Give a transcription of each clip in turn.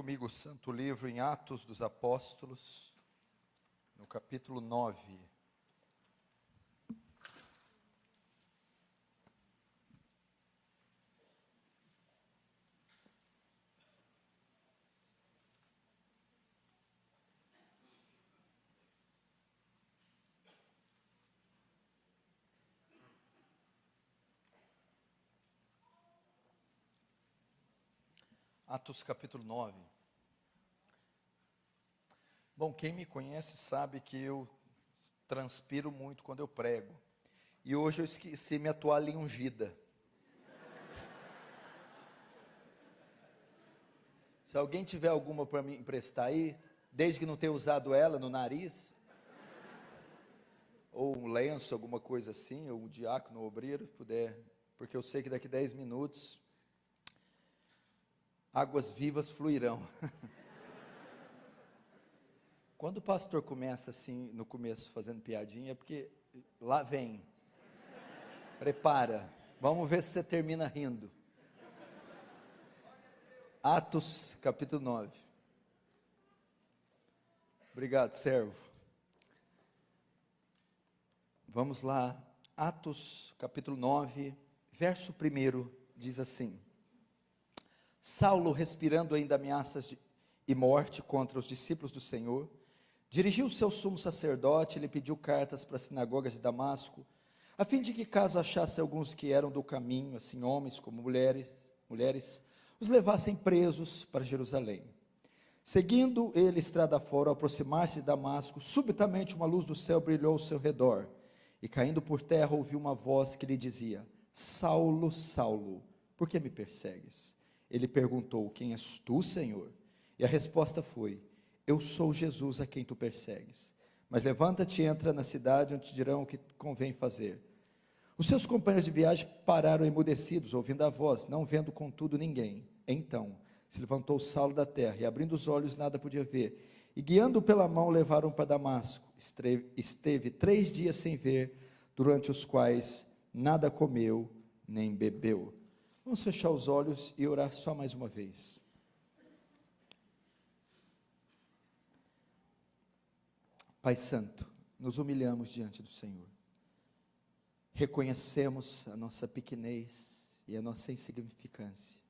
comigo o Santo Livro em Atos dos Apóstolos, no capítulo 9. Atos capítulo 9. Bom, quem me conhece sabe que eu transpiro muito quando eu prego. E hoje eu esqueci minha toalha ungida. Se alguém tiver alguma para me emprestar aí, desde que não tenha usado ela no nariz, ou um lenço, alguma coisa assim, ou um diácono, ou obreiro, puder, porque eu sei que daqui 10 minutos águas vivas fluirão. Quando o pastor começa assim, no começo, fazendo piadinha, é porque lá vem. Prepara. Vamos ver se você termina rindo. Atos, capítulo 9. Obrigado, servo. Vamos lá. Atos, capítulo 9, verso 1, diz assim: Saulo, respirando ainda ameaças e morte contra os discípulos do Senhor, dirigiu-se ao sumo sacerdote e lhe pediu cartas para as sinagogas de Damasco, a fim de que, caso achasse alguns que eram do caminho, assim homens como mulheres, os levassem presos para Jerusalém. Seguindo ele estrada fora, ao aproximar-se de Damasco, subitamente uma luz do céu brilhou ao seu redor, e caindo por terra ouviu uma voz que lhe dizia: Saulo, Saulo, por que me persegues? Ele perguntou: quem és tu, Senhor? E a resposta foi: eu sou Jesus a quem tu persegues. Mas levanta-te e entra na cidade, onde te dirão o que convém fazer. Os seus companheiros de viagem pararam emudecidos, ouvindo a voz, não vendo contudo ninguém. Então se levantou Saulo da terra, e abrindo os olhos nada podia ver, e guiando-o pela mão levaram para Damasco. Esteve 3 dias sem ver, durante os quais nada comeu nem bebeu. Vamos fechar os olhos e orar só mais uma vez. Pai Santo, nos humilhamos diante do Senhor. Reconhecemos a nossa pequenez e a nossa insignificância.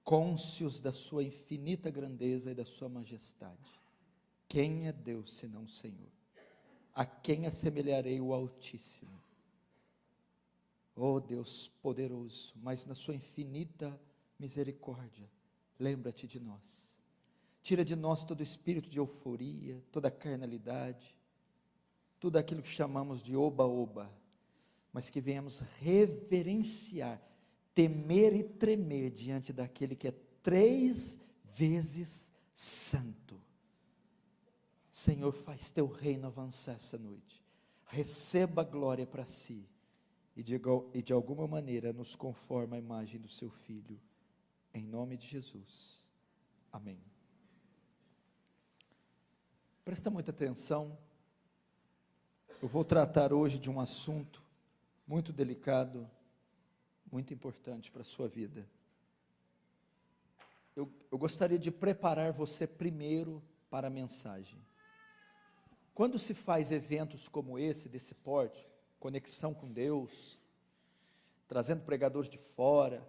Cônscios da sua infinita grandeza e da sua majestade. Quem é Deus senão o Senhor? A quem assemelharei o Altíssimo? Oh Deus poderoso, mas na sua infinita misericórdia, lembra-te de nós. Tira de nós todo espírito de euforia, toda carnalidade, tudo aquilo que chamamos de oba-oba, mas que venhamos reverenciar, temer e tremer diante daquele que é 3 vezes santo. Senhor, faz teu reino avançar essa noite. Receba a glória para si. E de alguma maneira nos conforma à imagem do seu Filho, em nome de Jesus, amém. Presta muita atenção, eu vou tratar hoje de um assunto muito delicado, muito importante para a sua vida. Eu gostaria de preparar você primeiro para a mensagem. Quando se faz eventos como esse, desse porte, conexão com Deus, trazendo pregadores de fora,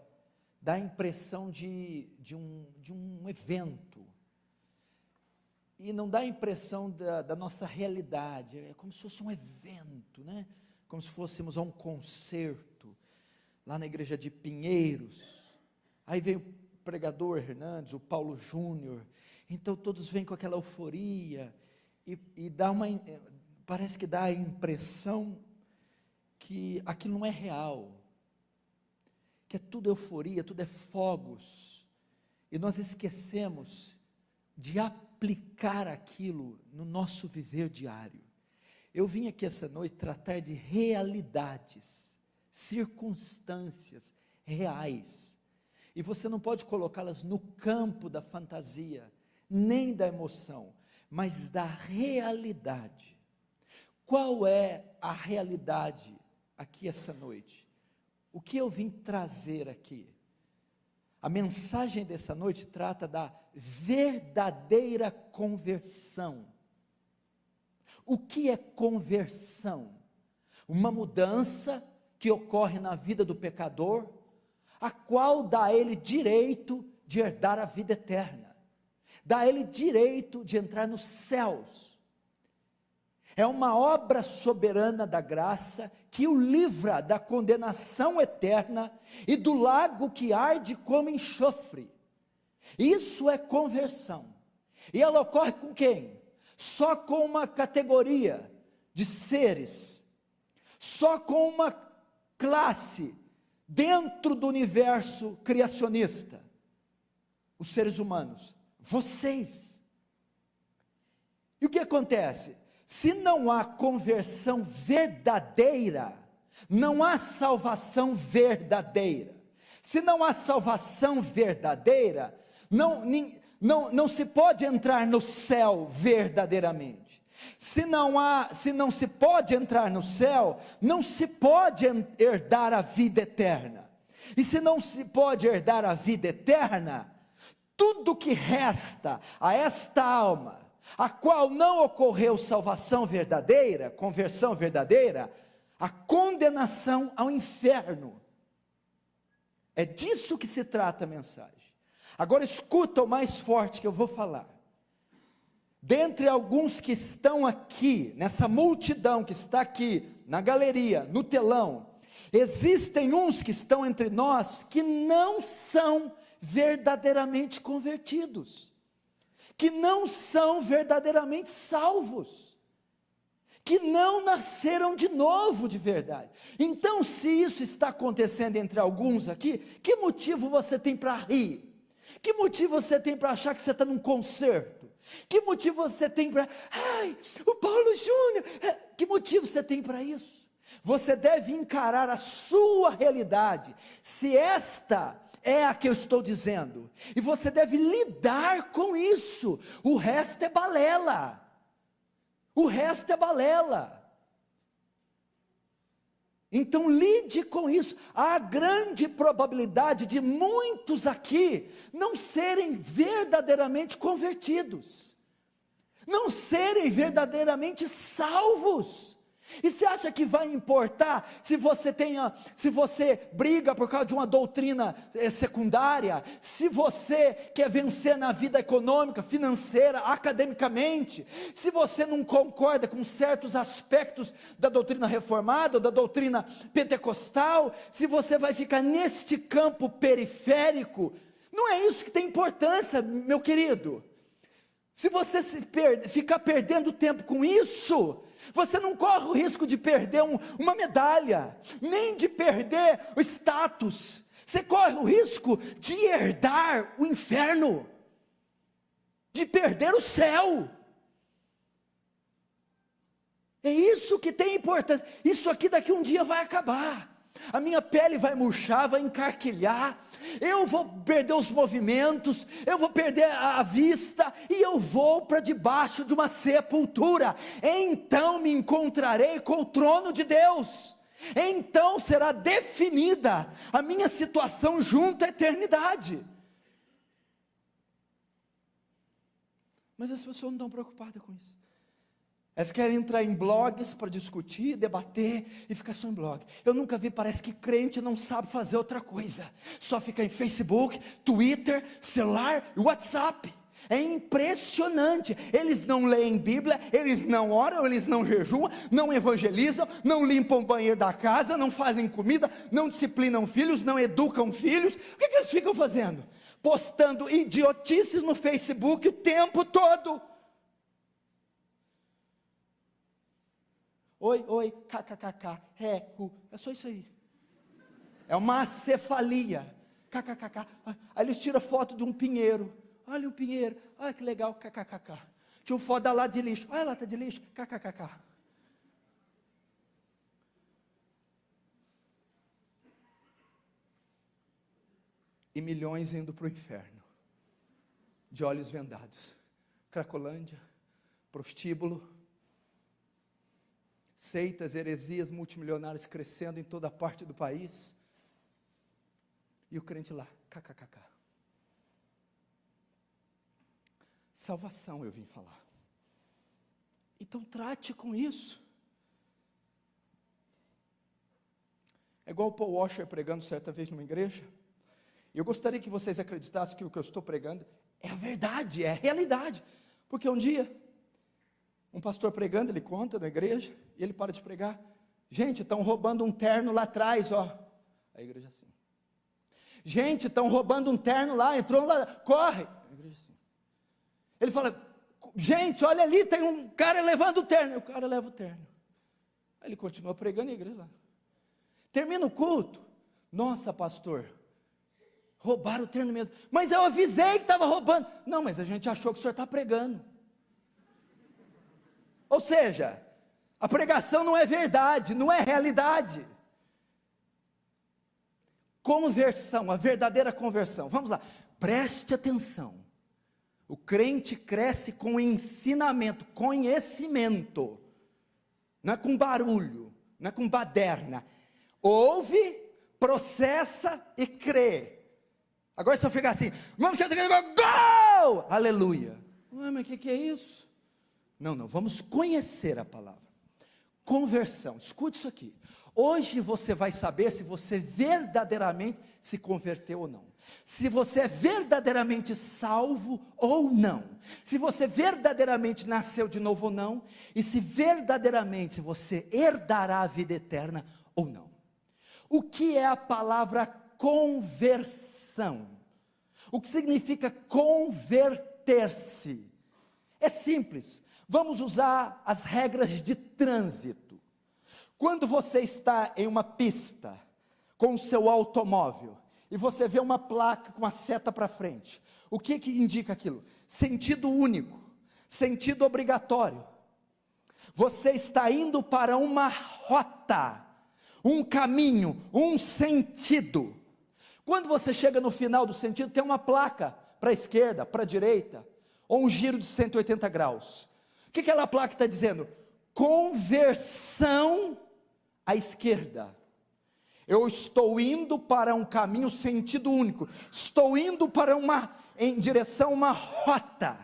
dá a impressão de um evento, e não dá a impressão da nossa realidade, é como se fosse um evento, né? Como se fôssemos a um concerto, lá na igreja de Pinheiros, aí veio o pregador Hernandes, o Paulo Júnior, então todos vêm com aquela euforia, e parece que dá a impressão que aquilo não é real, que é tudo euforia, tudo é fogos, e nós esquecemos de aplicar aquilo no nosso viver diário. Eu vim aqui essa noite tratar de realidades, circunstâncias reais, e você não pode colocá-las no campo da fantasia, nem da emoção, mas da realidade. Qual é a realidade aqui essa noite? O que eu vim trazer aqui? A mensagem dessa noite trata da verdadeira conversão. O que é conversão? Uma mudança que ocorre na vida do pecador, a qual dá a ele direito de herdar a vida eterna, dá a ele direito de entrar nos céus. É uma obra soberana da graça que o livra da condenação eterna e do lago que arde como enxofre. Isso é conversão. E ela ocorre com quem? Só com uma categoria de seres, só com uma classe dentro do universo criacionista, os seres humanos, vocês. E o que acontece? Se não há conversão verdadeira, não há salvação verdadeira. Se não há salvação verdadeira, não se pode entrar no céu verdadeiramente. Se não se pode entrar no céu, não se pode herdar a vida eterna. E se não se pode herdar a vida eterna, tudo que resta a esta alma, a qual não ocorreu salvação verdadeira, conversão verdadeira, a condenação ao inferno. É disso que se trata a mensagem. Agora escuta o mais forte que eu vou falar. Dentre alguns que estão aqui, nessa multidão que está aqui, na galeria, no telão, existem uns que estão entre nós que não são verdadeiramente convertidos, que não são verdadeiramente salvos, que não nasceram de novo de verdade. Então, se isso está acontecendo entre alguns aqui, que motivo você tem para rir? Que motivo você tem para achar que você está num concerto? Que motivo você tem para, ai, o Paulo Júnior, que motivo você tem para isso? Você deve encarar a sua realidade, se esta é a que eu estou dizendo, e você deve lidar com isso. O resto é balela, o resto é balela. Então lide com isso. Há grande probabilidade de muitos aqui não serem verdadeiramente convertidos, não serem verdadeiramente salvos. E você acha que vai importar se você briga por causa de uma doutrina secundária, se você quer vencer na vida econômica, financeira, academicamente, se você não concorda com certos aspectos da doutrina reformada, ou da doutrina pentecostal, se você vai ficar neste campo periférico? Não é isso que tem importância, meu querido. Se você ficar perdendo tempo com isso, você não corre o risco de perder uma medalha, nem de perder o status. Você corre o risco de herdar o inferno, de perder o céu. É isso que tem importância. Isso aqui daqui um dia vai acabar. A minha pele vai murchar, vai encarquilhar, eu vou perder os movimentos, eu vou perder a vista, e eu vou para debaixo de uma sepultura. Então me encontrarei com o trono de Deus, então será definida a minha situação junto à eternidade. Mas as pessoas não estão preocupadas com isso. Elas querem entrar em blogs para discutir, debater e ficar só em blog. Eu nunca vi, parece que crente não sabe fazer outra coisa, só fica em Facebook, Twitter, celular e WhatsApp. É impressionante. Eles não leem Bíblia, eles não oram, eles não jejuam, não evangelizam, não limpam o banheiro da casa, não fazem comida, não disciplinam filhos, não educam filhos. O que eles ficam fazendo? Postando idiotices no Facebook o tempo todo. Oi, kkkk, é só isso aí. É uma acefalia, kkkk. Aí eles tiram foto de um pinheiro. Olha um pinheiro, olha que legal, kkkk. Tinha um foto da lata de lixo, olha a lata de lixo, kkkk. E milhões indo para o inferno, de olhos vendados. Cracolândia, prostíbulo, seitas, heresias multimilionárias crescendo em toda parte do país, e o crente lá, kkkk. salvação eu vim falar. Então trate com isso. É igual o Paul Washer pregando certa vez numa igreja. Eu gostaria que vocês acreditassem que o que eu estou pregando é a verdade, é a realidade. Porque um dia, um pastor pregando, ele conta na igreja, e ele para de pregar. Gente, estão roubando um terno lá atrás, ó. A igreja assim. Gente, estão roubando um terno lá, entrou lá, corre. A igreja assim. Ele fala, gente, olha ali, tem um cara levando o terno. E o cara leva o terno. Aí ele continua pregando e a igreja lá. Termina o culto. Nossa, pastor, roubaram o terno mesmo. Mas eu avisei que estava roubando. Não, mas a gente achou que o senhor está pregando. Ou seja, a pregação não é verdade, não é realidade. Conversão, a verdadeira conversão. Vamos lá, preste atenção. O crente cresce com ensinamento, conhecimento. Não é com barulho, não é com baderna. Ouve, processa e crê. Agora se eu ficar assim, vamos que gol! Aleluia. Mas o que é isso? Não, vamos conhecer a palavra. Conversão, escute isso aqui. Hoje você vai saber se você verdadeiramente se converteu ou não. Se você é verdadeiramente salvo ou não. Se você verdadeiramente nasceu de novo ou não. E se verdadeiramente você herdará a vida eterna ou não. O que é a palavra conversão? O que significa converter-se? É simples. Vamos usar as regras de trânsito. Quando você está em uma pista com o seu automóvel e você vê uma placa com a seta para frente, o que indica aquilo? Sentido único, sentido obrigatório. Você está indo para uma rota, um caminho, um sentido. Quando você chega no final do sentido, tem uma placa para a esquerda, para a direita, ou um giro de 180 graus. O que aquela placa está dizendo? Conversão à esquerda. Eu estou indo para um caminho, sentido único. Estou indo para em direção a uma rota.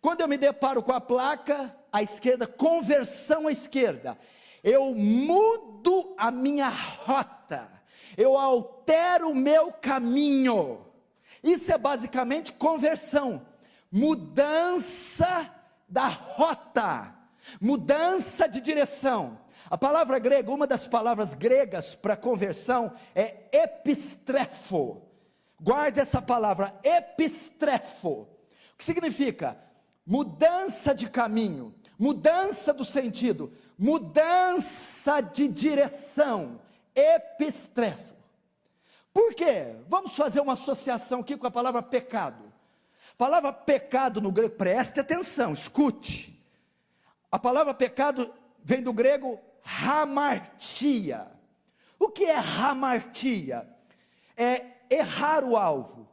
Quando eu me deparo com a placa à esquerda, conversão à esquerda, eu mudo a minha rota. Eu altero o meu caminho. Isso é basicamente conversão. Mudança da rota. Mudança de direção. A palavra grega, uma das palavras gregas para conversão é epistrefo. Guarde essa palavra, epistrefo. O que significa? Mudança de caminho, mudança do sentido, mudança de direção. Epistrefo. Por quê? Vamos fazer uma associação aqui com a palavra pecado. A palavra pecado no grego, preste atenção, escute. A palavra pecado vem do grego hamartia. O que é hamartia? É errar o alvo,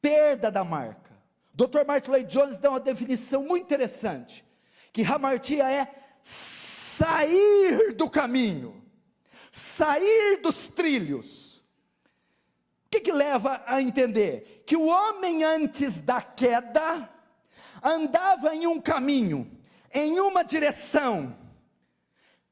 perda da marca. Dr. Martin Lloyd-Jones dá uma definição muito interessante, que hamartia é sair do caminho, sair dos trilhos. O que leva a entender? Que o homem antes da queda, andava em um caminho, em uma direção.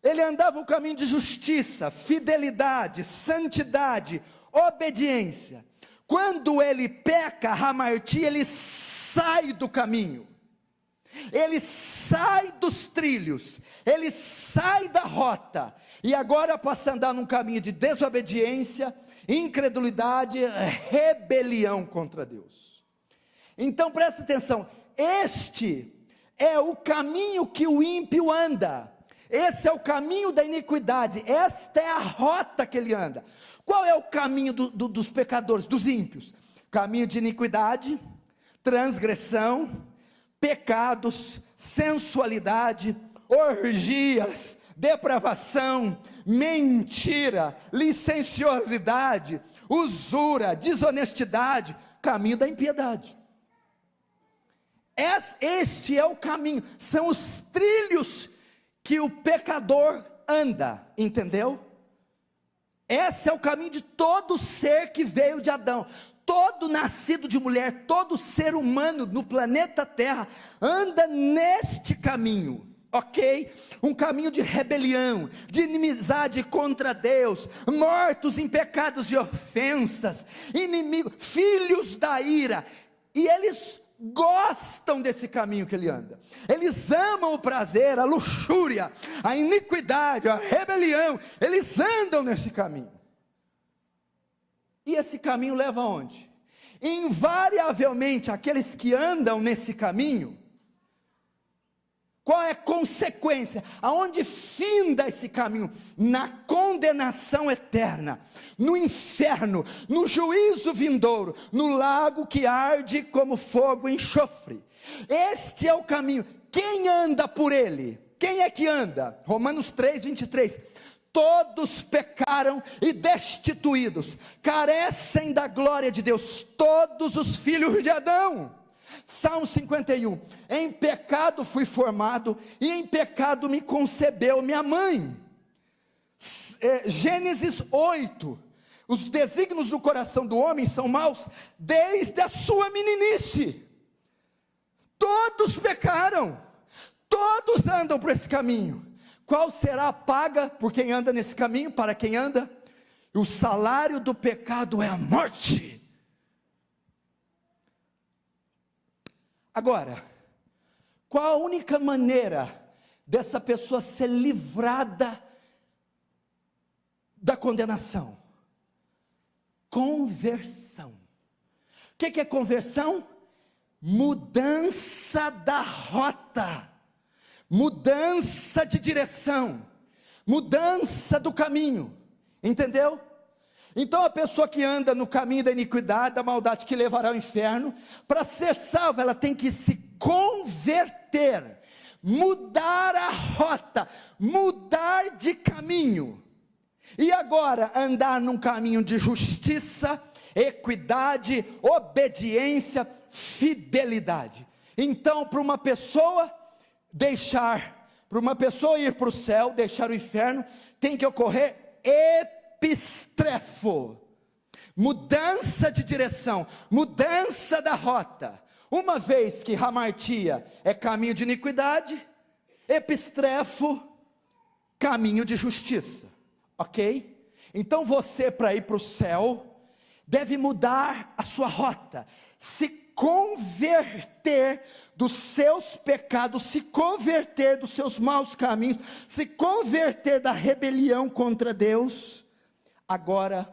Ele andava o caminho de justiça, fidelidade, santidade, obediência. Quando ele peca, hamartia, ele sai do caminho. Ele sai dos trilhos, ele sai da rota, e agora passa a andar num caminho de desobediência, incredulidade, rebelião contra Deus. Então presta atenção, este é o caminho que o ímpio anda, esse é o caminho da iniquidade, esta é a rota que ele anda. Qual é o caminho dos pecadores, dos ímpios? Caminho de iniquidade, transgressão, pecados, sensualidade, orgias, depravação, mentira, licenciosidade, usura, desonestidade, caminho da impiedade. Este é o caminho, são os trilhos que o pecador anda, entendeu? Esse é o caminho de todo ser que veio de Adão. todo nascido de mulher, todo ser humano no planeta Terra anda neste caminho, ok? Um caminho de rebelião, de inimizade contra Deus, mortos em pecados e ofensas, inimigos, filhos da ira, e eles gostam desse caminho que ele anda, eles amam o prazer, a luxúria, a iniquidade, a rebelião, eles andam nesse caminho. E esse caminho leva aonde? Invariavelmente, aqueles que andam nesse caminho, qual é a consequência? Aonde finda esse caminho? Na condenação eterna, no inferno, no juízo vindouro, no lago que arde como fogo e enxofre. Este é o caminho. Quem anda por ele? Quem é que anda? Romanos 3, 23. Todos pecaram e destituídos, carecem da glória de Deus, todos os filhos de Adão. Salmo 51, em pecado fui formado, e em pecado me concebeu minha mãe. Gênesis 8, os desígnios do coração do homem são maus, desde a sua meninice. Todos pecaram, todos andam por esse caminho. Qual será a paga por quem anda nesse caminho, para quem anda? O salário do pecado é a morte. Agora, qual a única maneira dessa pessoa ser livrada da condenação? Conversão. O que é conversão? Mudança da rota, mudança de direção, mudança do caminho, entendeu? Então a pessoa que anda no caminho da iniquidade, da maldade que levará ao inferno, para ser salva ela tem que se converter, mudar a rota, mudar de caminho, e agora andar num caminho de justiça, equidade, obediência, fidelidade. Então para uma pessoa ir para o céu, deixar o inferno, tem que ocorrer epistrefo, mudança de direção, mudança da rota. Uma vez que hamartia é caminho de iniquidade, epistrefo, caminho de justiça, ok? Então você, para ir para o céu, deve mudar a sua rota, se converter dos seus pecados, se converter dos seus maus caminhos, se converter da rebelião contra Deus, agora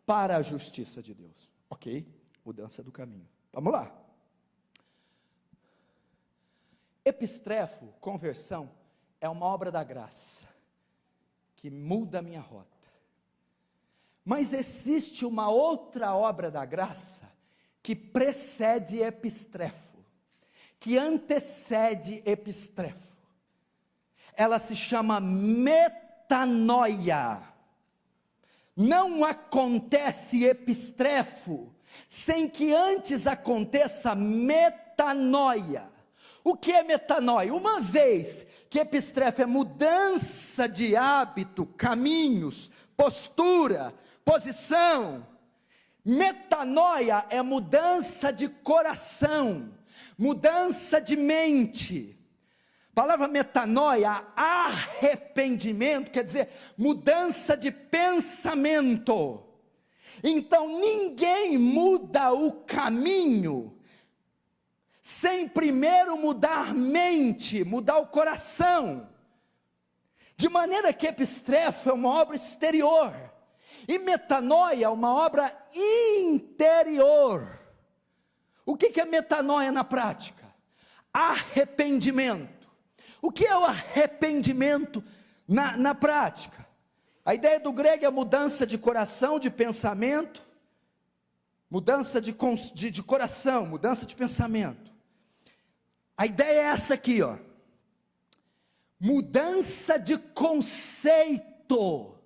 para a justiça de Deus, ok? Mudança do caminho, vamos lá. Epistrefo, conversão, é uma obra da graça, que muda a minha rota, mas existe uma outra obra da graça, que precede epistrefo, que antecede epistrefo, ela se chama metanoia. Não acontece epistrefo, sem que antes aconteça metanoia. O que é metanoia? Uma vez que epistrefo é mudança de hábito, caminhos, postura, posição, metanoia é mudança de coração, mudança de mente. A palavra metanoia, arrependimento, quer dizer, mudança de pensamento. Então ninguém muda o caminho, sem primeiro mudar a mente, mudar o coração. De maneira que epistrefo é uma obra exterior, e metanoia é uma obra interior. O que é metanoia na prática? Arrependimento. O que é o arrependimento na prática? A ideia do grego é mudança de coração, de pensamento, mudança de coração, mudança de pensamento. A ideia é essa aqui, ó. Mudança de conceito,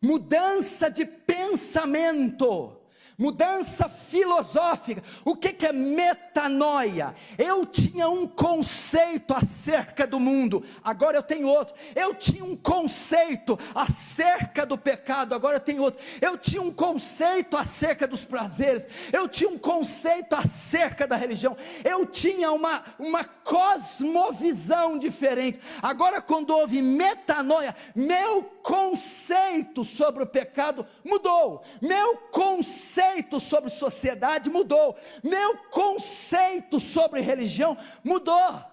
mudança de pensamento, mudança filosófica. O que é metanoia? Eu tinha um conceito acerca do mundo, agora eu tenho outro. Eu tinha um conceito acerca do pecado, agora eu tenho outro. Eu tinha um conceito acerca dos prazeres, eu tinha um conceito acerca da religião, eu tinha uma cosmovisão diferente. Agora, quando houve metanoia, meu conceito sobre o pecado mudou, meu conceito sobre sociedade mudou, meu conceito sobre religião mudou.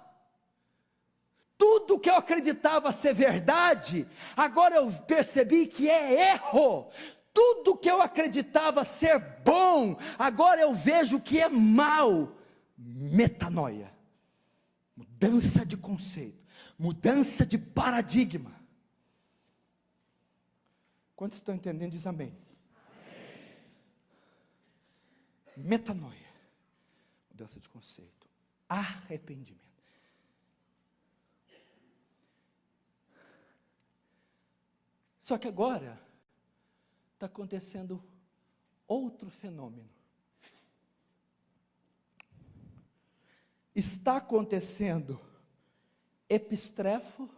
Tudo que eu acreditava ser verdade, agora eu percebi que é erro. Tudo que eu acreditava ser bom, agora eu vejo que é mal. Metanoia, mudança de conceito, mudança de paradigma. Quantos estão entendendo? Diz amém. Metanoia, mudança de conceito, arrependimento. Só que agora está acontecendo outro fenômeno. Está acontecendo epistrefo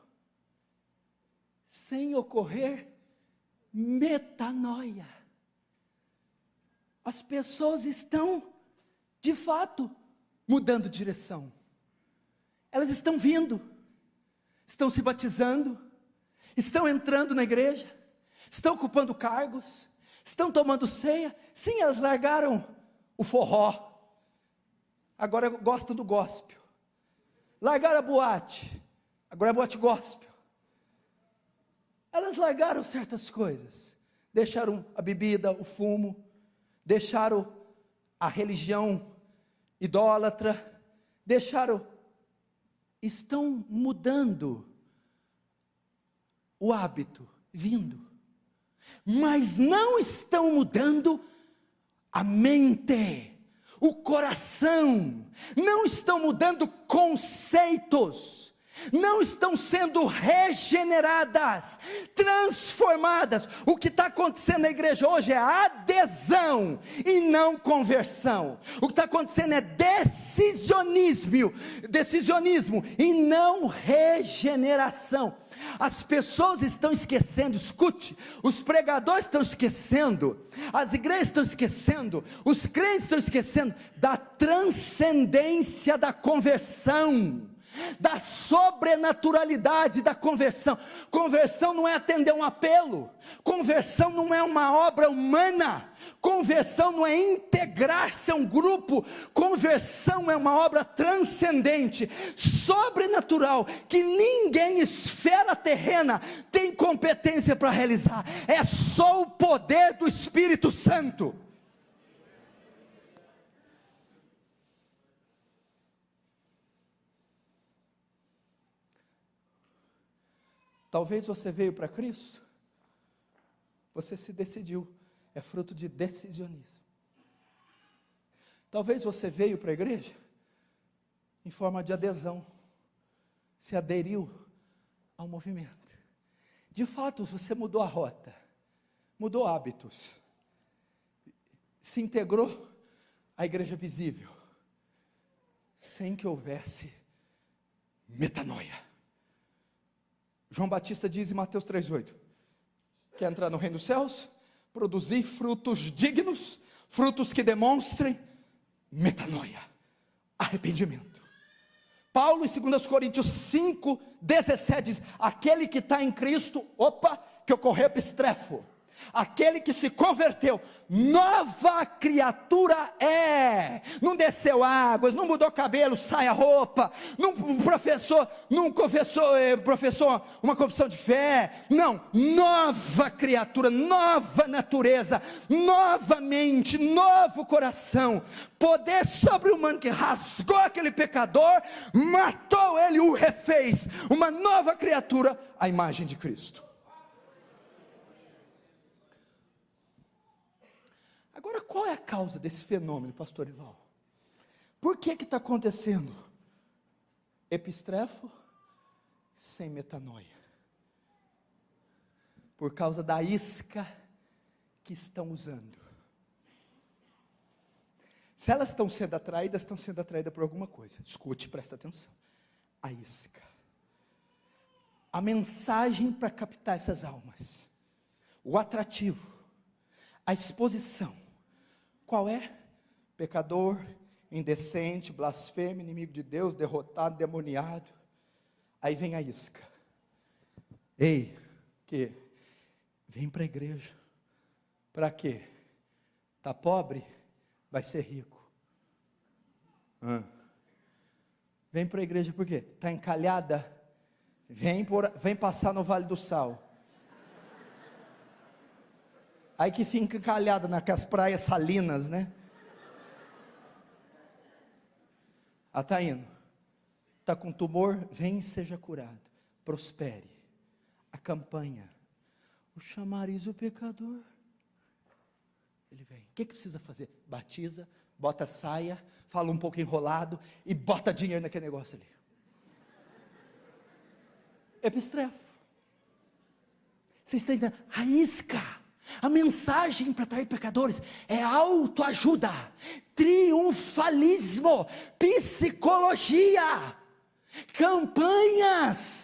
sem ocorrer metanoia. As pessoas estão, de fato, mudando de direção. Elas estão vindo, estão se batizando, estão entrando na igreja, estão ocupando cargos, estão tomando ceia. Sim, elas largaram o forró, agora gostam do gospel. Largaram a boate, agora é boate gospel. Elas largaram certas coisas, deixaram a bebida, o fumo, deixaram a religião idólatra, estão mudando o hábito, vindo, mas não estão mudando a mente, o coração, não estão mudando conceitos, não estão sendo regeneradas, transformadas. O que está acontecendo na igreja hoje é adesão e não conversão. O que está acontecendo é decisionismo e não regeneração. As pessoas estão esquecendo, escute, os pregadores estão esquecendo, as igrejas estão esquecendo, os crentes estão esquecendo da transcendência da conversão, da sobrenaturalidade da conversão. Conversão não é atender um apelo, conversão não é uma obra humana, conversão não é integrar-se a um grupo, conversão é uma obra transcendente, sobrenatural, que ninguém, esfera terrena, tem competência para realizar. É só o poder do Espírito Santo. Talvez você veio para Cristo, você se decidiu, é fruto de decisionismo. Talvez você veio para a igreja em forma de adesão, se aderiu ao movimento. De fato, você mudou a rota, mudou hábitos, se integrou à igreja visível, sem que houvesse metanoia. João Batista diz em Mateus 3,8, quer entrar no reino dos céus? Produzir frutos dignos, frutos que demonstrem metanoia, arrependimento. Paulo em 2 Coríntios 5,17 diz, aquele que está em Cristo, que ocorreu epistrefo, aquele que se converteu, nova criatura é. Não desceu águas, não mudou cabelo, sai a roupa, não professou uma confissão de fé. Não, nova criatura, nova natureza, nova mente, novo coração, poder sobre-humano que rasgou aquele pecador, matou ele, o refez, uma nova criatura, a imagem de Cristo. Agora, qual é a causa desse fenômeno, pastor Ival? Por que está acontecendo? Epistrefo sem metanoia. Por causa da isca que estão usando. Se elas estão sendo atraídas por alguma coisa. Escute, presta atenção. A isca. A mensagem para captar essas almas. O atrativo. A exposição. Qual é? Pecador, indecente, blasfemo, inimigo de Deus, derrotado, demoniado. Aí vem a isca. Ei, que? Vem para a igreja. Para quê? Está pobre? Vai ser rico. Vem para a igreja por quê? Está encalhada? Vem passar no Vale do Sal. Aí que fica encalhada naquelas praias salinas, né? Está indo. Está com tumor? Vem e seja curado. Prospere. A campanha. O chamariz o pecador. Ele vem. O que precisa fazer? Batiza, bota saia, fala um pouco enrolado e bota dinheiro naquele negócio ali. Epistrefo. Vocês estão entendendo? A isca, a mensagem para atrair pecadores é autoajuda, triunfalismo, psicologia, campanhas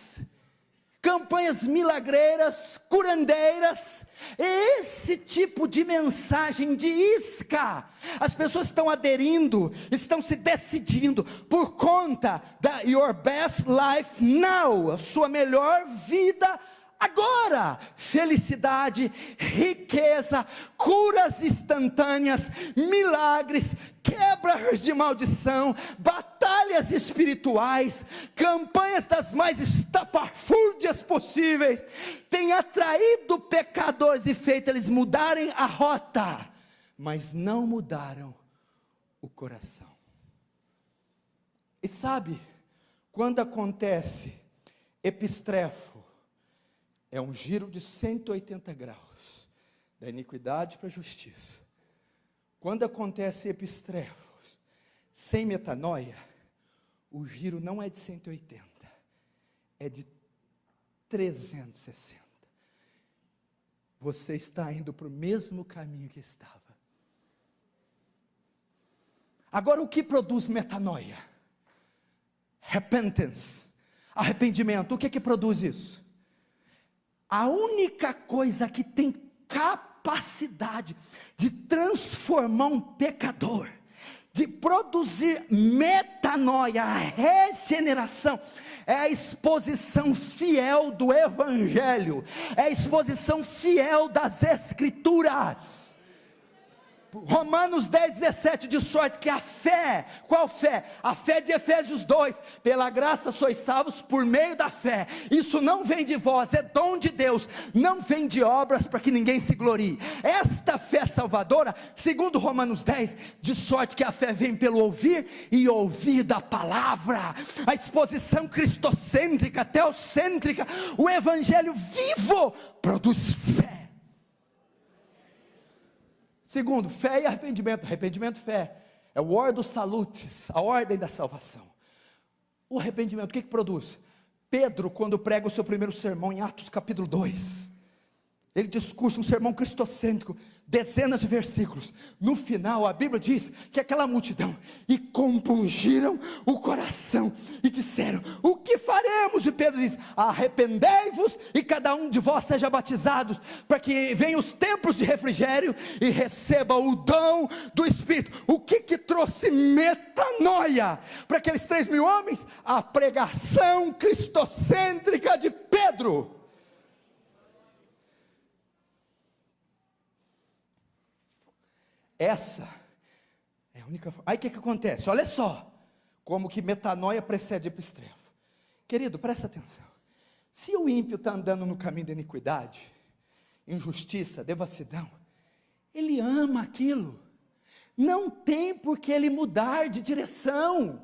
milagreiras, curandeiras, esse tipo de mensagem de isca, as pessoas estão aderindo, estão se decidindo, por conta da Your Best Life Now, a sua melhor vida agora, felicidade, riqueza, curas instantâneas, milagres, quebras de maldição, batalhas espirituais, campanhas das mais estapafúrdias possíveis, tem atraído pecadores e feito eles mudarem a rota, mas não mudaram o coração. E sabe, quando acontece epistrefo, é um giro de 180 graus, da iniquidade para a justiça. Quando acontece epistrefos, sem metanoia, o giro não é de 180, é de 360. Você está indo para o mesmo caminho que estava. Agora, o que produz metanoia? Repentance, arrependimento. O que produz isso? A única coisa que tem capacidade de transformar um pecador, de produzir metanoia, a regeneração, é a exposição fiel do Evangelho, é a exposição fiel das Escrituras. Romanos 10:17, de sorte que a fé, qual fé? A fé de Efésios 2, pela graça sois salvos por meio da fé, isso não vem de vós, é dom de Deus, não vem de obras para que ninguém se glorie, esta fé salvadora, segundo Romanos 10, de sorte que a fé vem pelo ouvir, e ouvir da palavra, a exposição cristocêntrica, teocêntrica, o Evangelho vivo, produz fé. Segundo, fé e arrependimento. Arrependimento, fé. É o ordo salutis, a ordem da salvação. O arrependimento, o que produz? Pedro, quando prega o seu primeiro sermão em Atos capítulo 2, ele discursa um sermão cristocêntrico, dezenas de versículos. No final, a Bíblia diz que aquela multidão, e compungiram o coração, e disseram, o que faremos? E Pedro diz, arrependei-vos, e cada um de vós seja batizado, para que venham os tempos de refrigério, e receba o dom do Espírito. O que trouxe metanoia para aqueles 3.000 homens? A pregação cristocêntrica de Pedro. Essa é a única forma. Aí o que acontece? Olha só, como que metanoia precede epistrefo. Querido, presta atenção. Se o ímpio está andando no caminho da iniquidade, injustiça, devassidão, ele ama aquilo. Não tem por que ele mudar de direção.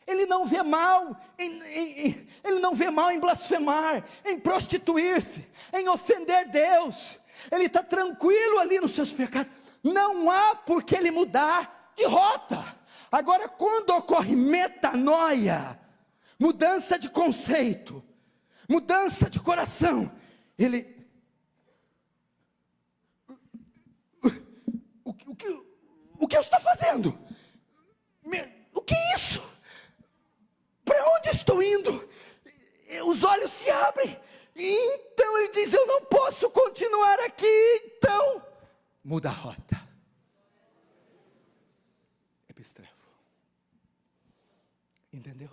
Ele não vê mal ele não vê mal em blasfemar, em prostituir-se, em ofender Deus. Ele está tranquilo ali nos seus pecados. Não há por que ele mudar de rota. Agora, quando ocorre metanoia, mudança de conceito, mudança de coração, ele... O que você está fazendo? que é isso? Para onde estou indo? Os olhos se abrem, e então ele diz, eu não posso continuar aqui, então, muda a rota. Epistrefo. Entendeu?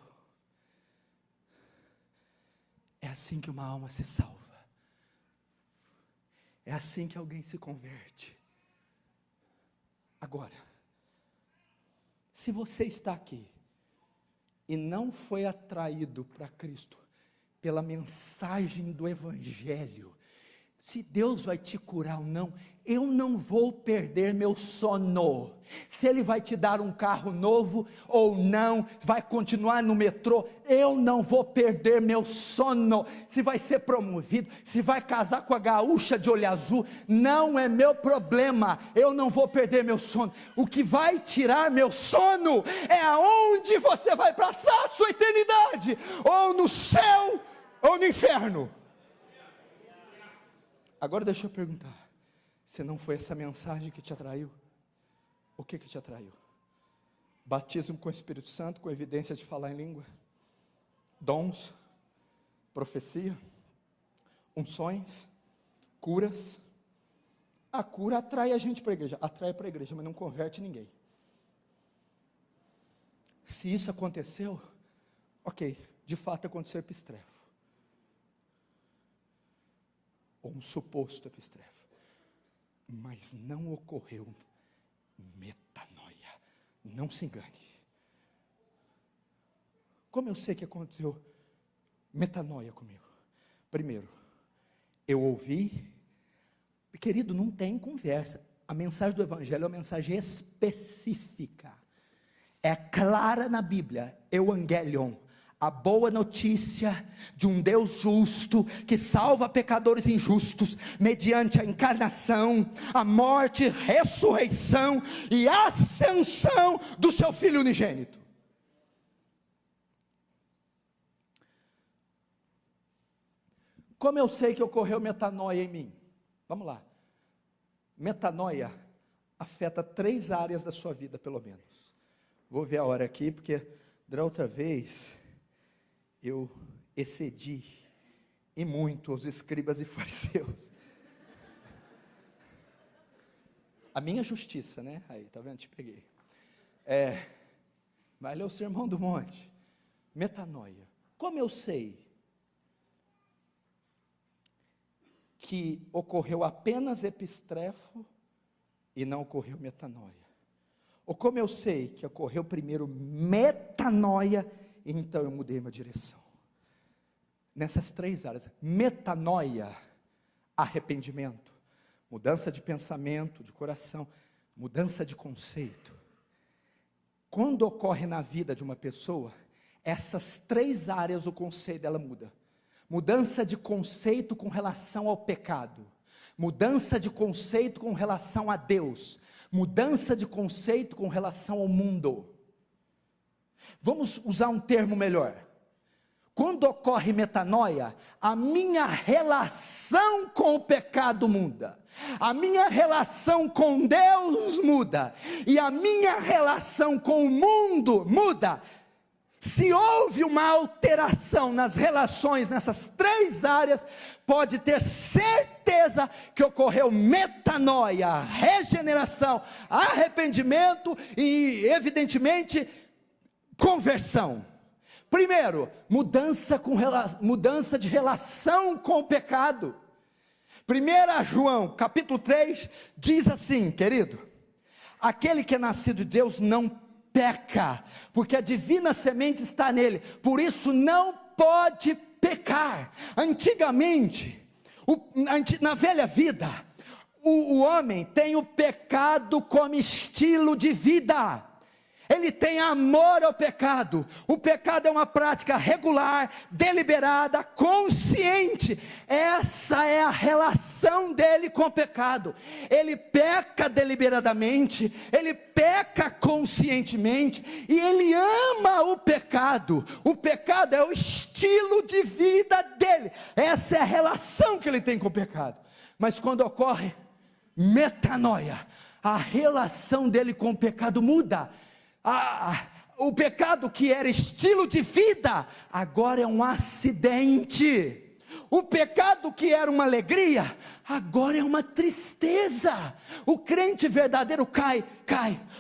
É assim que uma alma se salva. É assim que alguém se converte. Agora, se você está aqui e não foi atraído para Cristo pela mensagem do Evangelho, se Deus vai te curar ou não, eu não vou perder meu sono. Se Ele vai te dar um carro novo ou não, vai continuar no metrô, eu não vou perder meu sono. Se vai ser promovido, se vai casar com a gaúcha de olho azul, não é meu problema, eu não vou perder meu sono. O que vai tirar meu sono é aonde você vai passar a sua eternidade, ou no céu, ou no inferno. Agora deixa eu perguntar, se não foi essa mensagem que te atraiu, o que te atraiu? Batismo com o Espírito Santo, com evidência de falar em língua, dons, profecia, unções, curas. A cura atrai a gente para a igreja, mas não converte ninguém. Se isso aconteceu, ok, de fato aconteceu epistrefo, ou um suposto epistrefo, mas não ocorreu metanoia. Não se engane. Como eu sei que aconteceu metanoia comigo? Primeiro, eu ouvi, querido, não tem conversa, a mensagem do Evangelho é uma mensagem específica, é clara na Bíblia, Evangelion, a boa notícia de um Deus justo, que salva pecadores injustos, mediante a encarnação, a morte, ressurreição e ascensão do seu Filho unigênito. Como eu sei que ocorreu metanoia em mim? Vamos lá. Metanoia afeta 3 áreas da sua vida, pelo menos. Vou ver a hora aqui, porque da outra vez eu excedi e muito os escribas e fariseus. A minha justiça, né? Aí, tá vendo? Te peguei. Vai ler o Sermão do Monte. Metanoia. Como eu sei que ocorreu apenas epistrefo e não ocorreu metanoia? Ou como eu sei que ocorreu primeiro metanoia, então eu mudei minha direção? Nessas 3 áreas: metanoia, arrependimento, mudança de pensamento, de coração, mudança de conceito. Quando ocorre na vida de uma pessoa, essas 3 áreas, o conceito dela muda. Mudança de conceito com relação ao pecado, mudança de conceito com relação a Deus, mudança de conceito com relação ao mundo. Vamos usar um termo melhor. Quando ocorre metanoia, a minha relação com o pecado muda, a minha relação com Deus muda, e a minha relação com o mundo muda. Se houve uma alteração nas relações nessas 3 áreas, pode ter certeza que ocorreu metanoia, regeneração, arrependimento e, evidentemente, conversão. Primeiro, mudança de relação com o pecado. 1 João, capítulo 3, diz assim, querido: aquele que é nascido de Deus não peca, porque a divina semente está nele, por isso não pode pecar. Antigamente, na velha vida, o homem tem o pecado como estilo de vida. Ele tem amor ao pecado. O pecado é uma prática regular, deliberada, consciente. Essa é a relação dele com o pecado. Ele peca deliberadamente, ele peca conscientemente, e ele ama o pecado. O pecado é o estilo de vida dele. Essa é a relação que ele tem com o pecado. Mas quando ocorre metanoia, a relação dele com o pecado muda. O pecado que era estilo de vida, agora é um acidente. O pecado que era uma alegria, agora é uma tristeza. O crente verdadeiro cai.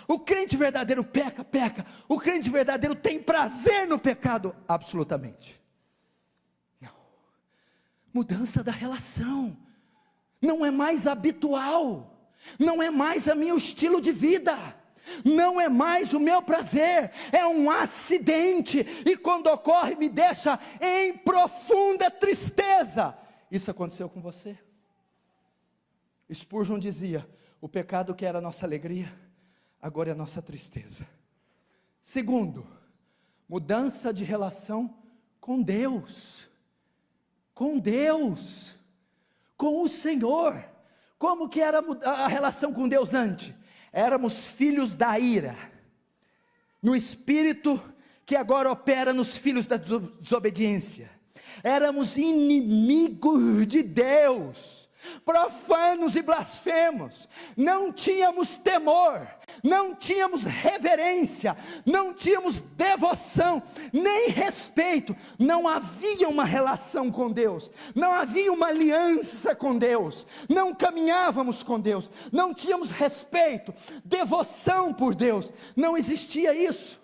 O crente verdadeiro peca. O crente verdadeiro tem prazer no pecado, absolutamente. Não. Mudança da relação. Não é mais habitual. Não é mais o meu estilo de vida. Não é mais o meu prazer, é um acidente, e quando ocorre me deixa em profunda tristeza. Isso aconteceu com você? Spurgeon dizia: o pecado que era a nossa alegria, agora é a nossa tristeza. Segundo, mudança de relação com Deus, com o Senhor. Como que era a relação com Deus antes? Éramos filhos da ira, no espírito que agora opera nos filhos da desobediência. Éramos inimigos de Deus, profanos e blasfemos. Não tínhamos temor, não tínhamos reverência, não tínhamos devoção, nem respeito. Não havia uma relação com Deus, não havia uma aliança com Deus, não caminhávamos com Deus, não tínhamos respeito, devoção por Deus, não existia isso.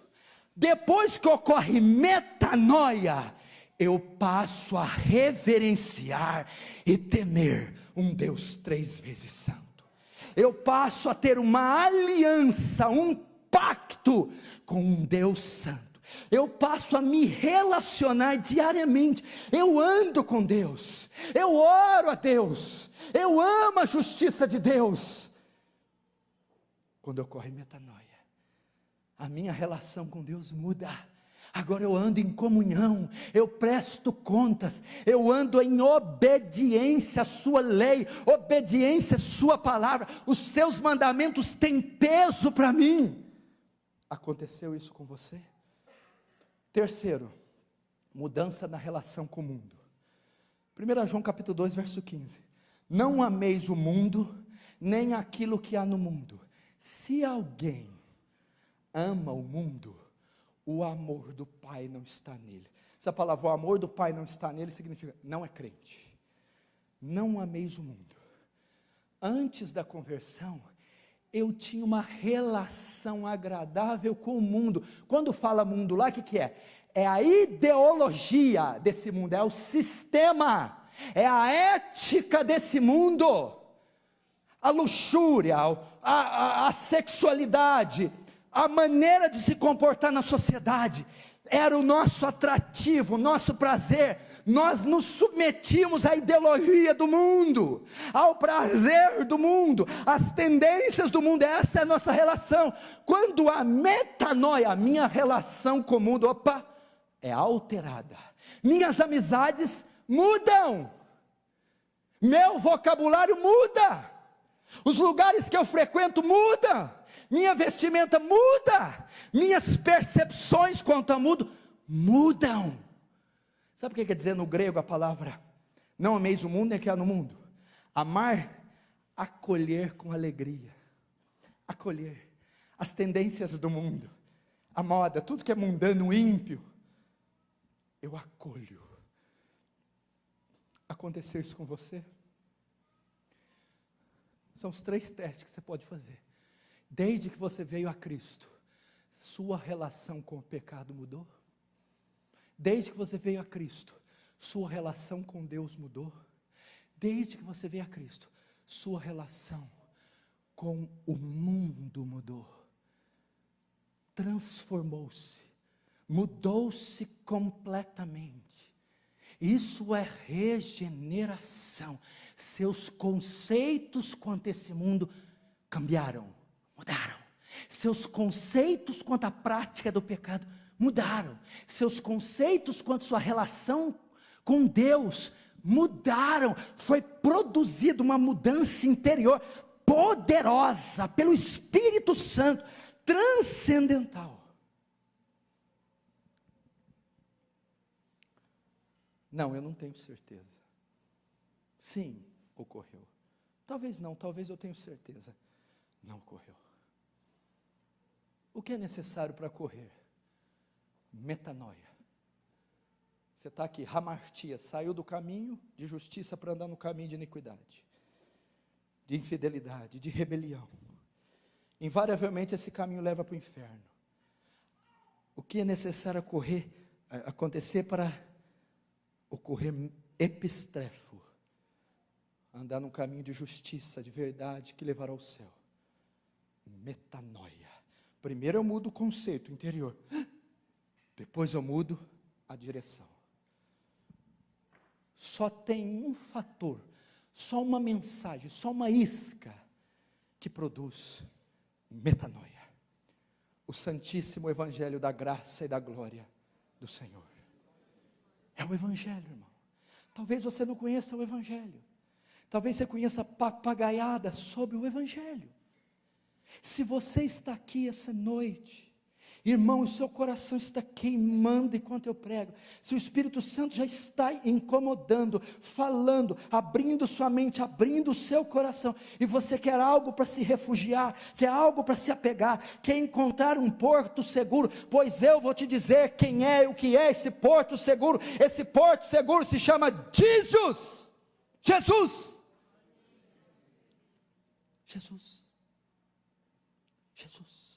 Depois que ocorre metanoia, eu passo a reverenciar e temer um Deus 3 vezes santo. Eu passo a ter uma aliança, um pacto com um Deus santo. Eu passo a me relacionar diariamente. Eu ando com Deus, eu oro a Deus, eu amo a justiça de Deus. Quando ocorre metanoia, a minha relação com Deus muda. Agora eu ando em comunhão, eu presto contas, eu ando em obediência à sua lei, obediência à sua palavra. Os seus mandamentos têm peso para mim. Aconteceu isso com você? Terceiro, mudança na relação com o mundo. 1 João capítulo 2, verso 15. Não ameis o mundo, nem aquilo que há no mundo. Se alguém ama o mundo, o amor do Pai não está nele. Essa palavra, o amor do Pai não está nele, significa, não é crente. Não ameis o mundo. Antes da conversão, eu tinha uma relação agradável com o mundo. Quando fala mundo lá, o que é? É a ideologia desse mundo, é o sistema, é a ética desse mundo, a luxúria, a sexualidade, a maneira de se comportar na sociedade, era o nosso atrativo, o nosso prazer. Nós nos submetimos à ideologia do mundo, ao prazer do mundo, às tendências do mundo. Essa é a nossa relação. Quando a metanoia, a minha relação com o mundo, é alterada. Minhas amizades mudam, meu vocabulário muda, os lugares que eu frequento mudam, minha vestimenta muda, minhas percepções quanto a mundo mudam. Sabe o que quer dizer no grego a palavra? Não ameis o mundo nem o que há no mundo. Amar, acolher com alegria. Acolher as tendências do mundo, a moda, tudo que é mundano, ímpio, eu acolho. Aconteceu isso com você? São os 3 testes que você pode fazer. Desde que você veio a Cristo, sua relação com o pecado mudou? Desde que você veio a Cristo, sua relação com Deus mudou? Desde que você veio a Cristo, sua relação com o mundo mudou? Transformou-se, mudou-se completamente. Isso é regeneração. Seus conceitos quanto a esse mundo cambiaram, mudaram. Seus conceitos quanto à prática do pecado mudaram. Seus conceitos quanto à sua relação com Deus mudaram. Foi produzida uma mudança interior poderosa pelo Espírito Santo, transcendental. Não, eu não tenho certeza. Sim, ocorreu. Talvez não, talvez eu tenha certeza. Não ocorreu. O que é necessário para ocorrer? Metanoia. Você está aqui, hamartia, saiu do caminho de justiça para andar no caminho de iniquidade, de infidelidade, de rebelião. Invariavelmente esse caminho leva para o inferno. O que é necessário acontecer para ocorrer epistrefo? Andar num caminho de justiça, de verdade, que levará ao céu. Metanoia. Primeiro eu mudo o conceito interior, depois eu mudo a direção. Só tem um fator, só uma mensagem, só uma isca que produz metanoia. O santíssimo evangelho da graça e da glória do Senhor. É o evangelho, irmão. Talvez você não conheça o evangelho. Talvez você conheça papagaiada sobre o evangelho. Se você está aqui essa noite, irmão, o seu coração está queimando enquanto eu prego, se o Espírito Santo já está incomodando, falando, abrindo sua mente, abrindo o seu coração, e você quer algo para se refugiar, quer algo para se apegar, quer encontrar um porto seguro, pois eu vou te dizer quem é e o que é esse porto seguro. Esse porto seguro se chama Jesus. Jesus. Jesus. Jesus.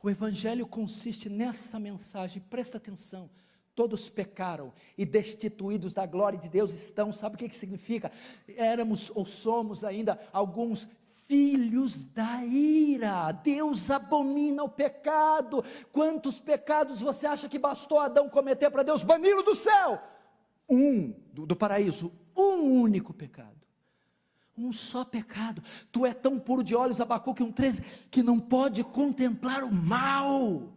O evangelho consiste nessa mensagem, presta atenção. Todos pecaram e destituídos da glória de Deus estão. Sabe o que significa? Éramos ou somos ainda alguns filhos da ira. Deus abomina o pecado. Quantos pecados você acha que bastou Adão cometer para Deus bani-lo do céu? Do paraíso, um único pecado. Um só pecado. Tu é tão puro de olhos, Abacuque 1,13, que não pode contemplar o mal.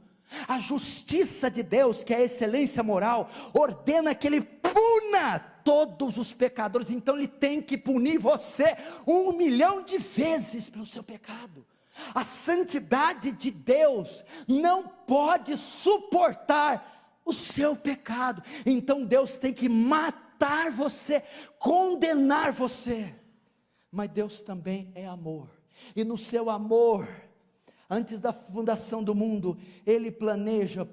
A justiça de Deus, que é a excelência moral, ordena que Ele puna todos os pecadores. Então Ele tem que punir você 1 milhão de vezes pelo seu pecado. A santidade de Deus não pode suportar o seu pecado. Então Deus tem que matar você, condenar você. Mas Deus também é amor, e no seu amor, antes da fundação do mundo, Ele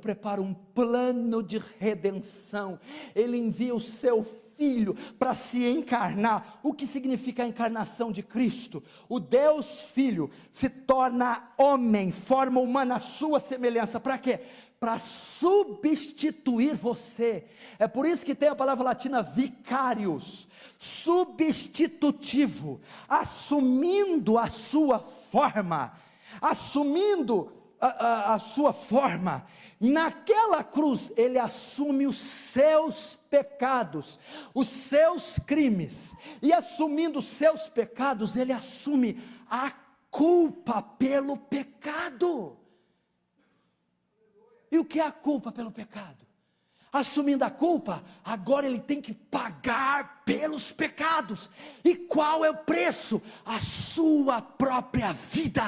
prepara um plano de redenção. Ele envia o seu Filho para se encarnar. O que significa a encarnação de Cristo? O Deus Filho se torna homem, forma humana, a sua semelhança. Para quê? Para substituir você. É por isso que tem a palavra latina vicarius, substitutivo, assumindo a sua forma, a sua forma. Naquela cruz Ele assume os seus pecados, os seus crimes, e assumindo os seus pecados, Ele assume a culpa pelo pecado. E o que é a culpa pelo pecado? Assumindo a culpa, agora Ele tem que pagar pelos pecados. E qual é o preço? A sua própria vida.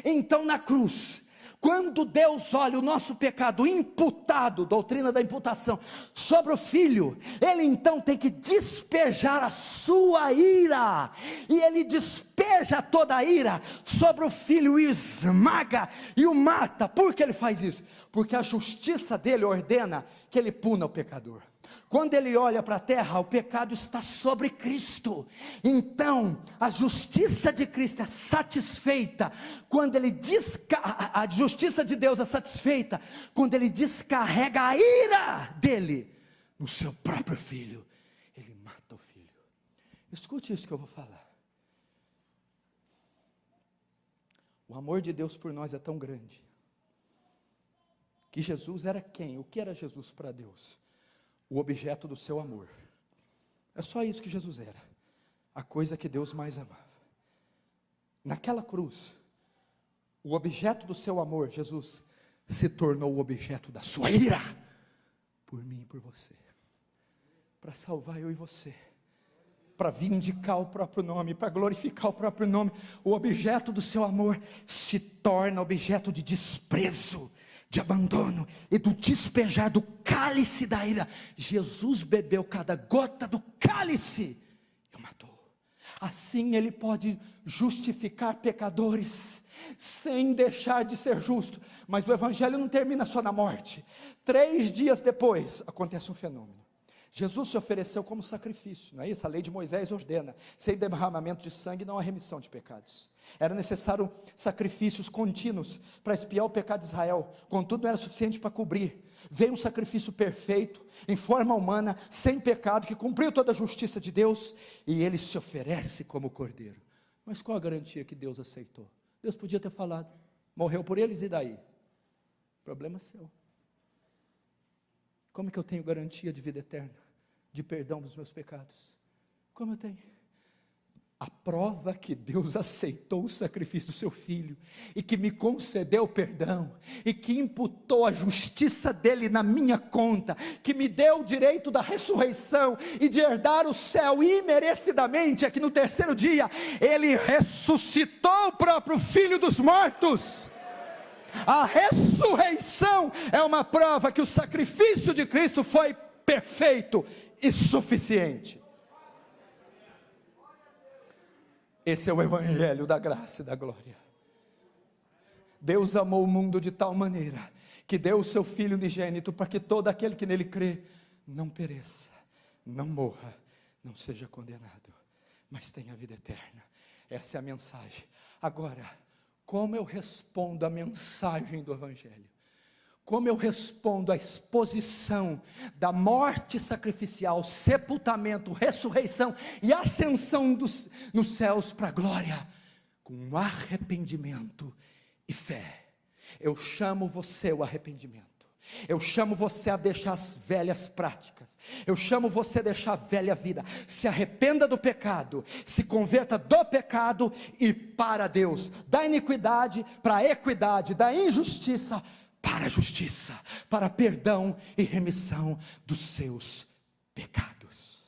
Então na cruz, quando Deus olha o nosso pecado imputado, doutrina da imputação, sobre o Filho, Ele então tem que despejar a sua ira, e Ele despeja toda a ira sobre o Filho, e esmaga, e o mata. Por que Ele faz isso? Porque a justiça dele ordena que Ele puna o pecador. Quando Ele olha para a terra, o pecado está sobre Cristo. Então, a justiça de Cristo é satisfeita quando a justiça de Deus é satisfeita quando Ele descarrega a ira dele no seu próprio Filho. Ele mata o Filho. Escute isso que eu vou falar. O amor de Deus por nós é tão grande que Jesus era quem? O que era Jesus para Deus? O objeto do seu amor. É só isso que Jesus era. A coisa que Deus mais amava. Naquela cruz, o objeto do seu amor, Jesus, se tornou o objeto da sua ira. Por mim e por você. Para salvar eu e você. Para vindicar o próprio nome, para glorificar o próprio nome. O objeto do seu amor se torna objeto de desprezo, de abandono e do despejar do cálice da ira. Jesus bebeu cada gota do cálice e o matou. Assim Ele pode justificar pecadores, sem deixar de ser justo. Mas o Evangelho não termina só na morte. 3 dias depois, acontece um fenômeno. Jesus se ofereceu como sacrifício, não é isso? A lei de Moisés ordena: sem derramamento de sangue não há remissão de pecados. Era necessário sacrifícios contínuos para expiar o pecado de Israel, contudo não era suficiente para cobrir. Veio um sacrifício perfeito, em forma humana, sem pecado, que cumpriu toda a justiça de Deus, e Ele se oferece como cordeiro. Mas qual a garantia que Deus aceitou? Deus podia ter falado: morreu por eles, e daí? Problema seu. Como que eu tenho garantia de vida eterna, de perdão dos meus pecados? Como eu tenho? A prova que Deus aceitou o sacrifício do seu Filho, e que me concedeu perdão, e que imputou a justiça dele na minha conta, que me deu o direito da ressurreição, e de herdar o céu imerecidamente, é que no 3º dia, Ele ressuscitou o próprio Filho dos mortos. A ressurreição é uma prova que o sacrifício de Cristo foi perfeito e suficiente. Esse é o Evangelho da graça e da glória. Deus amou o mundo de tal maneira, que deu o seu Filho unigênito, para que todo aquele que nele crê, não pereça, não morra, não seja condenado, mas tenha a vida eterna. Essa é a mensagem. Agora, como eu respondo à mensagem do Evangelho? Como eu respondo à exposição da morte sacrificial, sepultamento, ressurreição e ascensão nos céus para a glória? Com arrependimento e fé. Eu chamo você ao arrependimento. Eu chamo você a deixar as velhas práticas. Eu chamo você a deixar a velha vida. Se arrependa do pecado, se converta do pecado e para Deus, da iniquidade para a equidade, da injustiça para a justiça, para perdão e remissão dos seus pecados.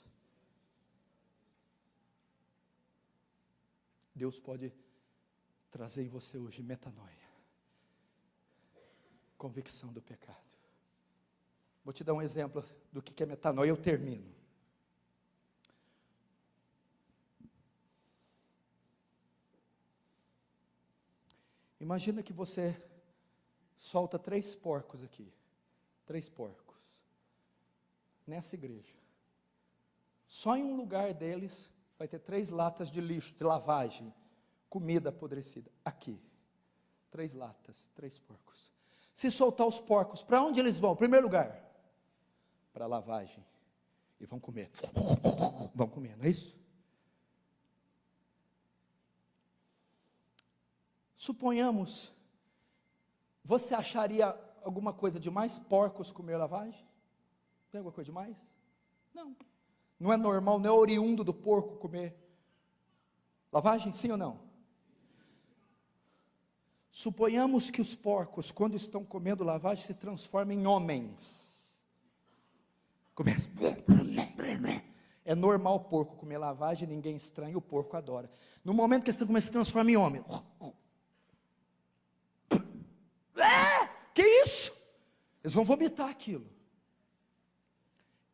Deus pode trazer em você hoje metanoia, convicção do pecado. Vou te dar um exemplo do que é metanoia, eu termino. Imagina que você solta 3 porcos aqui, 3 porcos, nessa igreja. Só em um lugar deles vai ter 3 latas de lixo, de lavagem, comida apodrecida. Aqui, 3 latas, 3 porcos. Se soltar os porcos, para onde eles vão? Primeiro lugar, para a lavagem. E vão comer. Vão comer, não é isso? Suponhamos, você acharia alguma coisa demais porcos comer lavagem? Tem alguma coisa demais? Não. Não é normal, não é oriundo do porco comer lavagem, sim ou não? Suponhamos que os porcos, quando estão comendo lavagem, se transformam em homens. Começa. É normal o porco comer lavagem, ninguém estranha, o porco adora. No momento que eles estão começando a se transformar em homem. Que isso? Eles vão vomitar aquilo.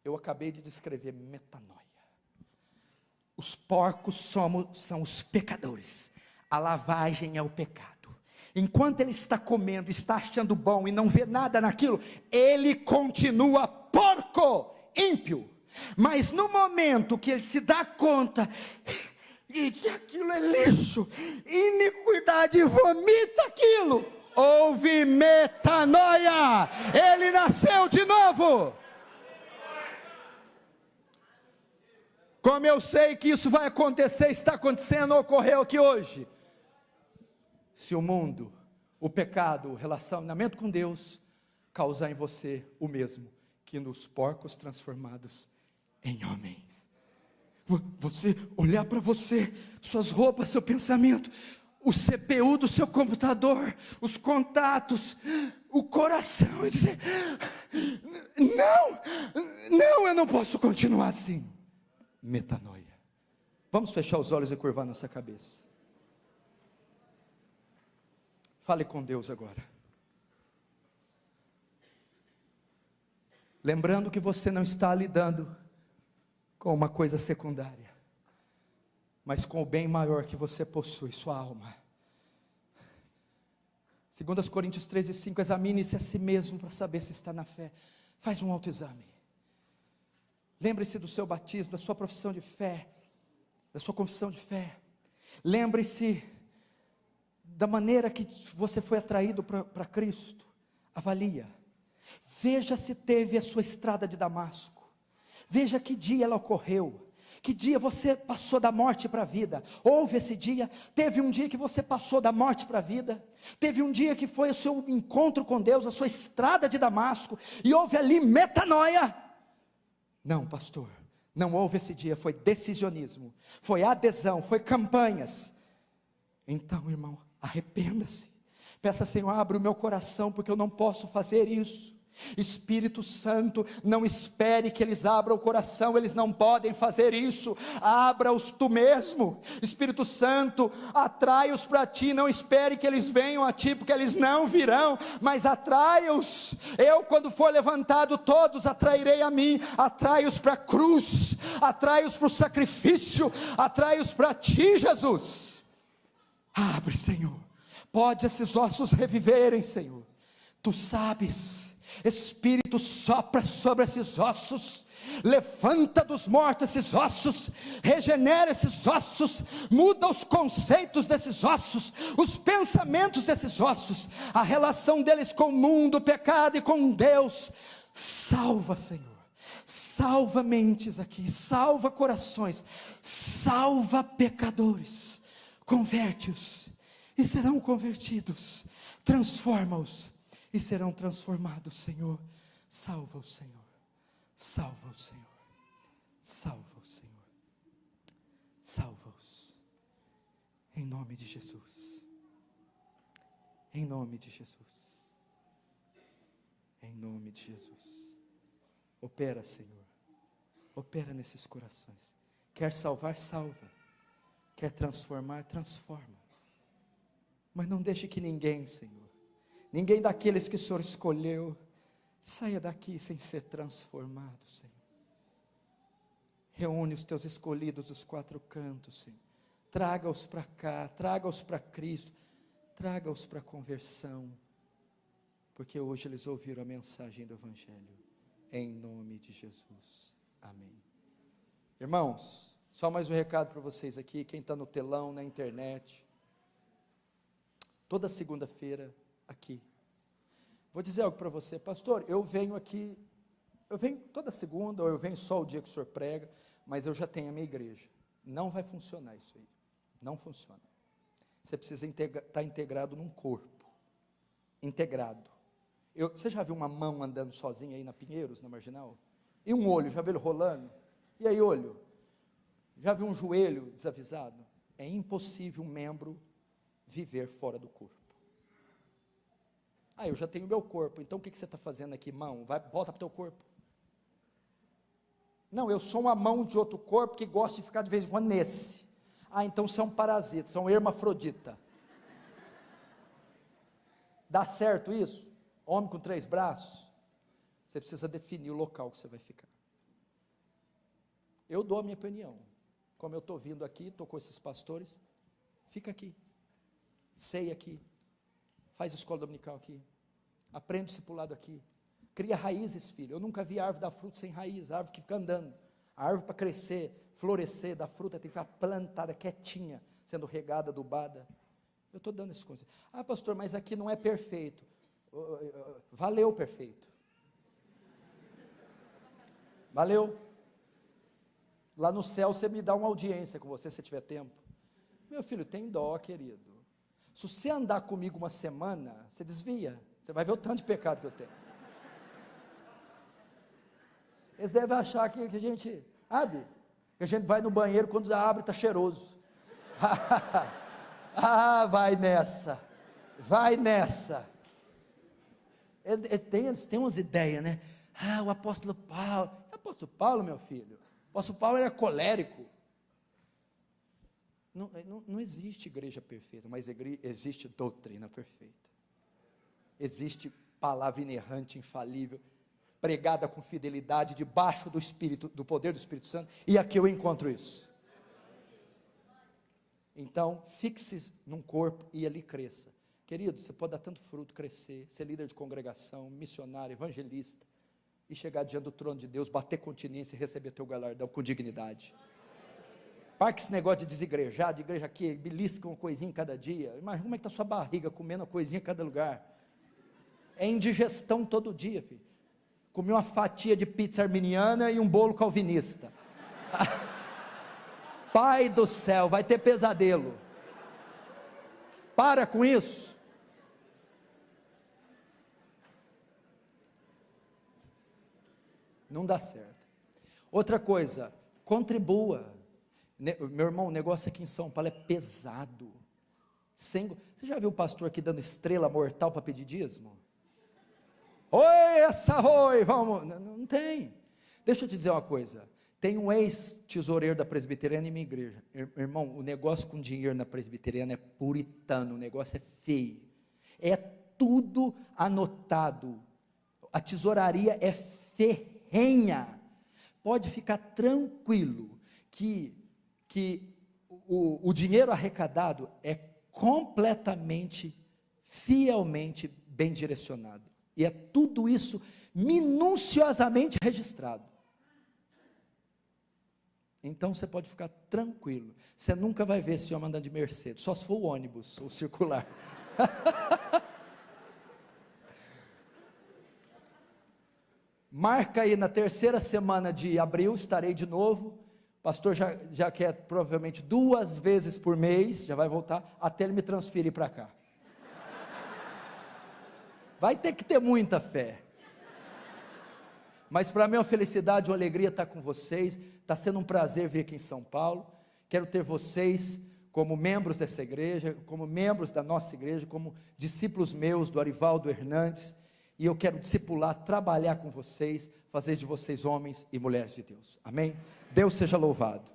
Eu acabei de descrever metanoia. Os porcos são os pecadores. A lavagem é o pecado. Enquanto ele está comendo, está achando bom e não vê nada naquilo, ele continua porco, ímpio. Mas no momento que ele se dá conta e que aquilo é lixo, iniquidade, vomita aquilo, houve metanoia. Ele nasceu de novo. Como eu sei que isso vai acontecer, está acontecendo, ocorreu aqui hoje. Se o mundo, o pecado, o relacionamento com Deus, causar em você o mesmo que nos porcos transformados em homens. Você olhar para você, suas roupas, seu pensamento, o CPU do seu computador, os contatos, o coração, e dizer: não, eu não posso continuar assim. Metanoia. Vamos fechar os olhos e curvar nossa cabeça. Fale com Deus agora. Lembrando que você não está lidando com uma coisa secundária. mas com o bem maior que você possui, sua alma. 2 Coríntios 13:5, examine-se a si mesmo para saber se está na fé. Faz um autoexame. Lembre-se do seu batismo, da sua profissão de fé, da sua confissão de fé. Lembre-se da maneira que você foi atraído para Cristo. Avalia. Veja se teve a sua estrada de Damasco. Veja que dia ela ocorreu. Que dia você passou da morte para a vida? Houve esse dia? Teve um dia que você passou da morte para a vida? Teve um dia que foi o seu encontro com Deus, a sua estrada de Damasco, e houve ali metanoia? Não, pastor, não houve esse dia, foi decisionismo, foi adesão, foi campanhas. Então, irmão, arrependa-se, peça, Senhor, abre o meu coração, porque eu não posso fazer isso. Espírito Santo, não espere que eles abram o coração, eles não podem fazer isso, abra-os tu mesmo. Espírito Santo, atrai-os para ti, não espere que eles venham a ti, porque eles não virão, mas atrai-os. Eu, quando for levantado, todos atrairei a mim. Atrai-os para a cruz, atrai-os para o sacrifício, atrai-os para ti, Jesus. Abre, Senhor, pode esses ossos reviverem, Senhor, tu sabes. Espírito, sopra sobre esses ossos, levanta dos mortos esses ossos, regenera esses ossos, muda os conceitos desses ossos, os pensamentos desses ossos, a relação deles com o mundo, o pecado e com Deus. Salva, Senhor, salva mentes aqui, salva corações, salva pecadores, converte-os e serão convertidos, transforma-os e serão transformados, Senhor. Salva o Senhor, salva o Senhor, salva o Senhor, salva-os, em nome de Jesus, em nome de Jesus, em nome de Jesus. Opera, Senhor, opera nesses corações. Quer salvar, salva. Quer transformar, transforma. Mas não deixe que ninguém, Senhor, ninguém daqueles que o Senhor escolheu, saia daqui sem ser transformado, Senhor. Reúne os teus escolhidos dos quatro cantos, Senhor. Traga-os para cá, traga-os para Cristo, traga-os para a conversão, porque hoje eles ouviram a mensagem do Evangelho, em nome de Jesus, amém. Irmãos, só mais um recado para vocês aqui, quem está no telão, na internet, toda segunda-feira, aqui, vou dizer algo para você, pastor, eu venho aqui, eu venho toda segunda, ou eu venho só o dia que o senhor prega, mas eu já tenho a minha igreja. Não vai funcionar isso aí, não funciona. Você precisa estar integrado num corpo, integrado. Você já viu uma mão andando sozinha aí na Pinheiros, na Marginal? E um olho, já viu ele rolando? E aí, olho? Já viu um joelho desavisado? É impossível um membro viver fora do corpo. Eu já tenho meu corpo, então o que você está fazendo aqui, mão? Volta para o teu corpo. Não, eu sou uma mão de outro corpo que gosta de ficar de vez em quando nesse. Então você é um parasita, você é um hermafrodita. Dá certo isso? Homem com 3 braços? Você precisa definir o local que você vai ficar. Eu dou a minha opinião. Como eu estou vindo aqui, estou com esses pastores, fica aqui. Ceia aqui. Faz escola dominical aqui. Aprende o discipulado aqui. Cria raízes, filho. Eu nunca vi árvore dar fruto sem raiz, árvore que fica andando. A árvore para crescer, florescer, dar fruta, tem que ficar plantada, quietinha, sendo regada, adubada. Eu estou dando esse conselho. Pastor, mas aqui não é perfeito. Valeu, perfeito. Valeu. Lá no céu você me dá uma audiência com você, se tiver tempo. Meu filho, tem dó, querido. Se você andar comigo uma semana, você desvia. Você vai ver o tanto de pecado que eu tenho. Eles devem achar que a gente, sabe? Que a gente vai no banheiro quando abre está cheiroso. Vai nessa. Vai nessa. Eles têm umas ideias, né? O apóstolo Paulo. O apóstolo Paulo, meu filho. O apóstolo Paulo era colérico. Não existe igreja perfeita, mas existe doutrina perfeita. Existe palavra inerrante, infalível, pregada com fidelidade, debaixo do poder do Espírito Santo, e aqui eu encontro isso. Então, fixe num corpo e ali cresça. Querido, você pode dar tanto fruto, crescer, ser líder de congregação, missionário, evangelista, e chegar diante do trono de Deus, bater continência e receber teu galardão com dignidade. Parque esse negócio de desigrejar, de igreja aqui, belisca uma coisinha em cada dia. Imagina como é que está a sua barriga, comendo uma coisinha em cada lugar. É indigestão todo dia, filho. Comi uma fatia de pizza arminiana e um bolo calvinista. Pai do céu, vai ter pesadelo. Para com isso. Não dá certo. Outra coisa, contribua. Meu irmão, o negócio aqui em São Paulo é pesado. Você já viu o pastor aqui dando estrela mortal para pedir dízimo? Oi, vamos. Não tem. Deixa eu te dizer uma coisa. Tem um ex-tesoureiro da presbiteriana em minha igreja. Irmão, o negócio com dinheiro na presbiteriana é puritano, o negócio é feio. É tudo anotado. A tesouraria é ferrenha. Pode ficar tranquilo que o dinheiro arrecadado é completamente, fielmente bem direcionado. E é tudo isso minuciosamente registrado. Então você pode ficar tranquilo. Você nunca vai ver esse homem andando de Mercedes, só se for o ônibus ou circular. Marca aí na 3ª semana de abril, estarei de novo. O pastor já quer provavelmente 2 vezes por mês, já vai voltar, até ele me transferir para cá. Vai ter que ter muita fé. Mas para mim é uma felicidade, uma alegria estar com vocês. Está sendo um prazer vir aqui em São Paulo. Quero ter vocês como membros dessa igreja, como membros da nossa igreja, como discípulos meus, do Arivaldo Hernandes. E eu quero discipular, trabalhar com vocês, fazer de vocês homens e mulheres de Deus. Amém? Deus seja louvado.